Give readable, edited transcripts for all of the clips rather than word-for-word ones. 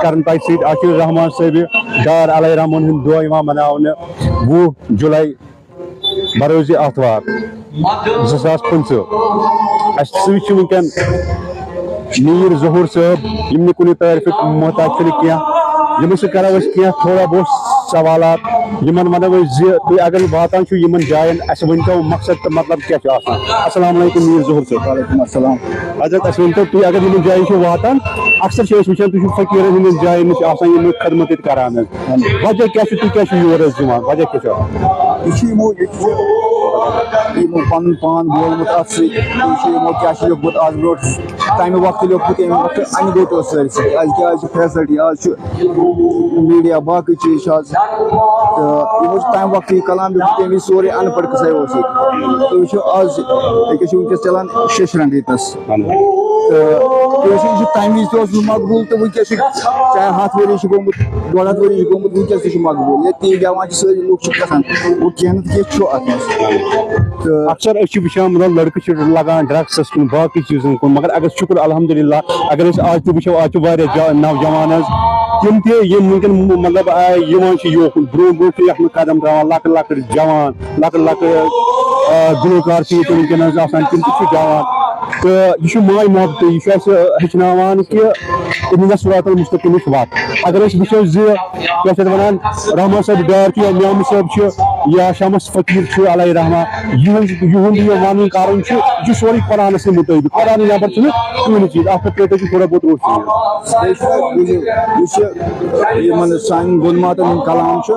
کرن تہ سۭتۍ عاشق رحمان صٲبہِ ڈار علیہ رحمان ہُنٛد دۄہ یِوان مناونہٕ 20 جُلائی بروزِ آتھوار 2025 اَسہِ سۭتۍ چھِ وٕنکٮ۪ن میٖر ظہوٗر صٲب یِم نہٕ کُنہِ تعریفٕکۍ محتاج چھِنہٕ کینٛہہ یِمن سۭتۍ کرو أسۍ کینٛہہ تھوڑا بہت سوالات یِمن ونو أسۍ زِ تُہۍ اگر واتان چھِو یِمن جاین اَسہِ ؤنۍتو مقصد تہٕ مطلب کیٛاہ چھُ آسان. السلام علیکم میٖر ظہوٗر صٲب. وعلیکم السلام. حضرت اَسہِ ؤنۍتو تُہۍ اگر یِمن جاین چھِو واتان اکثر چھِ أسۍ وٕچھان تُہۍ چھِو فقیٖرن ہٕنٛدٮ۪ن جاین نِش آسان یِم خدمت ییٚتہِ کران حظ وجہ کیٛاہ چھُ تُہۍ کیٛازِ چھِو یور حظ یِوان وجہ کیٛاہ چھُ یہ یمو پن پان بولمت ات سۭتۍ یمو کیٛاہ چھُ لیوٚکھمُت آز برونٛٹھ تمہِ وقتہٕ لیوٚکھمُت ییٚمہِ وقتہٕ انہِ گوٚٹ اوس سٲرسٕے آز کیٛاہ آز چھِ فیسلٹی آز چھُ میٖڈیا باقٕے چیٖز چھِ آز تہٕ یمو چھُ تمہِ وقتہٕ یہِ کلام لیوٚکھمُت تمہِ وِزِ سورُے ان پڑھ قصے اوس ییٚتہِ تُہۍ وٕچھِو آز أکِس چھُ وٕنکٮ۪س چلان شیشرنٛگ ییٚتنس تہٕ یہِ چھُ تمہِ وِزِ تہِ اوس مقبوٗل تہٕ وٕنکٮ۪س چھُ چاہے 100 ؤری چھُ گوٚمُت 150 ؤری چھُ گوٚمُت وٕنکٮ۪س تہِ چھُ مقبوٗل ییٚتہِ تہِ گٮ۪وان چھِ سٲری لُکھ چھِ گژھان وۄنۍ کینٛہہ نتہٕ کینٛہہ چھُ اتھ منٛز تہٕ اکثر أسۍ چھِ وٕچھان مطلب لڑکہٕ چھِ لگان ڈرگسس کُن باقٕے چیٖزن کُن مگر اگر شُکر الحمدُاللہ اگر أسۍ آز تہِ وٕچھو آز چھِ واریاہ نوجوان حظ تِم تہِ یِم وٕنکٮ۪ن مطلب یِوان چھِ یوکُن برونٛہہ برونٛہہ چھِ یتھ منٛز قدم تراوان لۄکٕٹۍ لۄکٕٹۍ جوان لۄکٕٹۍ لۄکٕٹۍ گلوکار چھِ ییٚتہِ وٕنکٮ۪ن حظ آسان تِم تہِ چھِ گٮ۪وان تہٕ یہِ چھُ ماے محبتٕے یہِ چھُ اَسہِ ہیٚچھناوان کہِ اِہدِنَ صراط المستقیٖمٕچ وَتھ اگر أسۍ وٕچھو زِ کیٛاہ چھِ اَتھ وَنان رحمان صٲب ڈار چھُ یا نیامہٕ صٲب چھُ یا شمس فقیٖر چھُ علیہ رحمان یِہُنٛد یہِ ونُن کرُن چھُ یہِ چھُ سورُے قرآنس سۭتۍ مُطٲبِق قرآنہٕ نٮ۪بر چھُنہٕ کٕہٕنۍ چیٖز اَتھ پٮ۪ٹھ ترٛٲیتو تھوڑا بہت روشنی. یُس یِمن سانٮ۪ن گُلماتن ہُنٛد کلام چھُ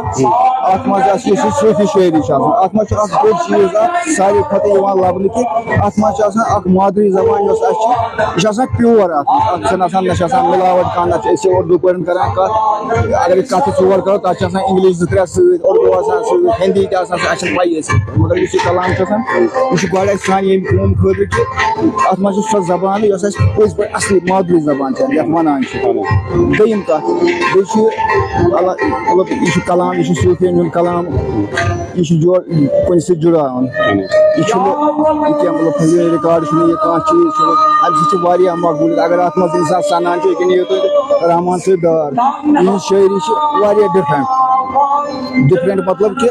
اتھ منٛز یُس یہِ صوٗفی شٲعری چھِ آسان اتھ منٛز چھُ اکھ بوٚڑ چیٖز اکھ ساروی کھۄتہٕ یِوان لبنہٕ کہِ اتھ منٛز چھِ آسان اکھ مادری زبان یۄس اَسہِ چھِ یہِ چھِ آسان پیور اتھ چھنہٕ آسان نہ چھِ آسان مِلاوٹ کانٛہہ نہ چھِ أسۍ اردوٗ پٲٹھۍ کران کتھ اگر أسۍ کتھٕ 4 کرو تتھ چھِ آسان انگلش 2-3 سۭتۍ اردوٗ آسان سۭتۍ ہِندی تہِ آسان اَسہِ چھنہٕ پَیی أسۍ مگر یُس یہِ کلام چھُ آسان یہِ چھُ گۄڈٕ اَسہِ سانہِ ییٚمہِ قوم خٲطرٕ کہِ اتھ منٛز چھِ سۄ زبان یۄس اَسہِ پٔزۍ پٲٹھۍ اصلی مادری زبان چھِ یتھ ونان چھِ دوٚیِم کتھ بیٚیہِ چھُ مطلب یہِ چھُ کلام یہِ چھُ صوٗفیَن ہُنٛد کلام یہِ چھُ کُنہِ سۭتۍ جُڑاوان یہِ چھُنہٕ یہِ کینٛہہ مطلب فِلمی رِکاڈ چھُنہٕ یہِ کانٛہہ چیٖز چھُنہٕ اَمہِ سۭتۍ چھُ واریاہ مقبوٗلیت اگر اتھ منٛز انسان سنان چھُ ییٚکیٛاہ نِیِو تُہۍ رحمان صٲب ڈار یِہٕنٛز شٲعری چھِ واریاہ ڈِفرنٹ مطلب کہِ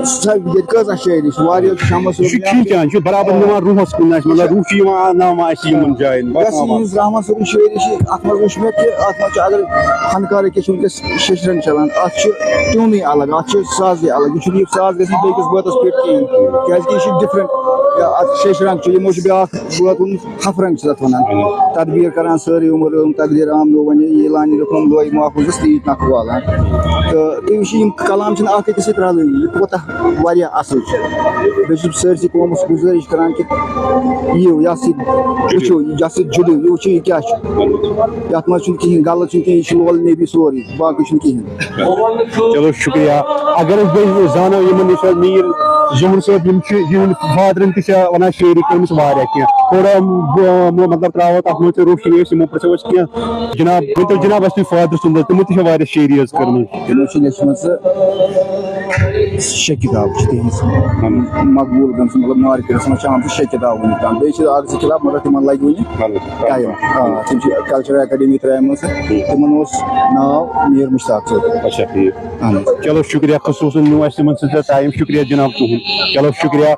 سۄ ییٚتہِ کۭژاہ شٲعری چھِ واریاہ شمس یہِ چھُ کھِنچان یہِ چھُ برابر نِوان روحس کُن اَسہِ مطلب روح چھُ یِوان انناوان اَسہِ یِمن جاین یۄس یِہٕنٛز رحمان صٲبٕنۍ شٲعری چھِ اتھ منٛز وٕچھ مےٚ کہِ اتھ منٛز چھُ اگر فنکار أکِس چھُ وٕنکٮ۪س شیشرنٛگ چلان اتھ چھُ ٹیوٗنٕے الگ اتھ چھُ سازٕے الگ یہِ چھُنہٕ یہِ ساز گژھِ نہٕ بیٚکِس بٲتس پٮ۪ٹھ کِہینۍ کیازِ کہِ یہِ چھُ ڈِفرنٹ اتھ شیشرنٛگ چھُ یِمو چھُ بیاکھ بٲتھ ووٚنمُت ہفرنٛگ چھِ تتھ ونان تدبیٖر کران سٲرٕے عمر تقدیٖر آمدو وَنہِ یہِ لانہِ رُکُن لوے محفوٗظس تیٖتۍ نکھٕ والان تہٕ تُہۍ وٕچھِو یِم کلام چھِنہٕ اکھ أکِس سۭتۍ رلٲنی یہِ کوتاہ واریاہ اصٕل چھُ بیٚیہِ چھُس سٲرسٕے قومس گُزٲرِش کران کہِ یِیِو یتھ سۭتۍ وٕچھِو یتھ سۭتۍ جُڑِو یہِ وٕچھِو یہِ کیاہ چھُ یتھ منٛز چھُنہٕ کِہینۍ غلط چھُنہٕ کِہینۍ یہِ چھُ لول نبی سورُے باقٕے چھُنہٕ کِہینۍ. چلو شُکریہ اگر أسۍ بیٚیہِ زانو یِمن نِش میٖر ظہوٗر صٲب یِم چھِ یِہٕنٛدۍ فادرن تہِ چھِ ونان شٲعری کٔرمٕژ واریاہ کینٛہہ تھوڑا مطلب تراوو تتھ منٛز تہِ روشنی أسۍ یِمو پرژھو أسۍ کینٛہہ جناب ؤنۍتو جناب اَسہِ تُہۍ فادر سُنٛد تِمو تہِ چھِ واریاہ شٲعری حظ کٔرمٕژ تِمو چھِ لیچھمٕژ 6 کِتاب چھِ تِہنٛز مقبوٗل گٔمژٕ مطلب مارکیٹس منٛز چھِ آمژٕ 6 کِتاب وٕنیُک تام بیٚیہِ چھِ 1-2 کِتاب مگر تِمن لگہِ وُنہِ ٹایم تِم چھِ کلچرل اکیڈمی ترٛایمٕژ تِمن اوس ناو میٖر مُشتاق صٲب. اچھا ٹھیٖک چلو شُکریہ خصوٗصن نیوٗ اَسہِ تِمن سۭتۍ ٹایم شُکریہ جناب تُہُنٛد چلو شُکریہ